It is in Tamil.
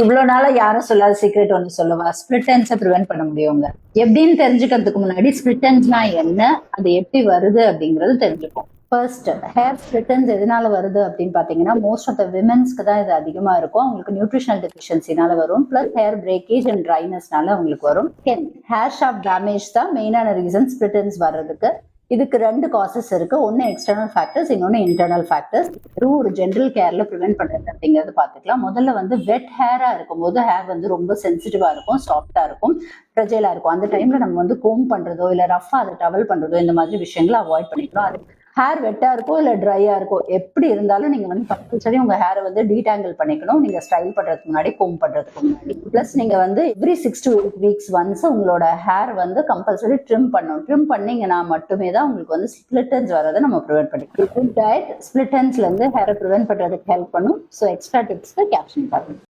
இவ்வளவு நாளா யாரும் சொல்லாத சீக்ரெட் ஒன்று சொல்லவா? ஸ்பிளிட் எண்ட்ஸை ப்ரிவென்ட் பண்ண முடியுங்க. எப்படின்னு தெரிஞ்சுக்கிறதுக்கு முன்னாடி ஸ்பிளிட் எண்ட்ஸ்னா என்ன, அது எப்படி வருது அப்படிங்கறது தெரிஞ்சுப்போம். ஃபர்ஸ்ட், ஹேர் ஸ்பிளிட் எண்ட்ஸ் எதனால வருது அப்படின்னு பாத்தீங்கன்னா, மோஸ்ட் ஆஃப் த விமென்ஸ்க்கு தான் இது அதிகமா இருக்கும். அவங்களுக்கு நியூட்ரிஷனல் டெஃபிஷியன்சினால வரும், பிளஸ் ஹேர் பிரேக்கேஜ் அண்ட் ட்ரைனஸ்னால அவங்களுக்கு வரும். ஹேர் ஷாஃப்ட் டேமேஜ் தான் மெயினான ரீசன் ஸ்பிளிட் எண்ட்ஸ் வர்றதுக்கு. இதுக்கு ரெண்டு காசஸ் இருக்கு. ஒன்னு எக்ஸ்டர்னல் ஃபேக்டர்ஸ், இன்னொன்னு இன்டர்னல் ஃபேக்டர்ஸ். ஒரு ஜென்ரல் கேர்ல ப்ரிவென்ட் பண்றது அப்படிங்கறது பாத்துக்கலாம். முதல்ல வந்து வெட் ஹேரா இருக்கும் போது ஹேர் வந்து ரொம்ப சென்சிட்டிவா இருக்கும், சாஃப்டா இருக்கும், ஃப்ரெஜைலா இருக்கும். அந்த டைம்ல நம்ம வந்து கோம் பண்றதோ இல்ல ரஃபா அதை டவல் பண்றதோ இந்த மாதிரி விஷயங்களை அவாய்ட் பண்ணிக்கணும். அது ஹேர் வெட்டா இருக்கோ இல்ல ட்ரையா இருக்கோ, எப்படி இருந்தாலும் நீங்க வந்து கம்பல்சரி உங்க ஹேரை வந்து டீடாங்கிள் பண்ணிக்கணும். நீங்க ஸ்டைல் பண்றதுக்கு முன்னாடி, கோம் பண்றதுக்கு முன்னாடி. பிளஸ் நீங்க வந்து எவ்ரி 6 to 8 weeks ஒன்ஸ் உங்களோட ஹேர் வந்து கம்பல்சரி ட்ரிம் பண்ணணும். ட்ரிம் பண்ணீங்கன்னா மட்டுமே தான் உங்களுக்கு வந்து ஸ்பிளிட் எண்ட்ஸ் வரதை நம்ம ப்ரிவென்ட் பண்ணிக்கலாம். குட் டயட் ஸ்பிளிட் எண்ட்ஸ்ல இருந்து ஹேரை ப்ரிவென்ட் பண்றதுக்கு ஹெல்ப் பண்ணும். ஸோ எக்ஸ்ட்ரா டிப்ஸ்க்கு கேப்ஷன் பாருங்க.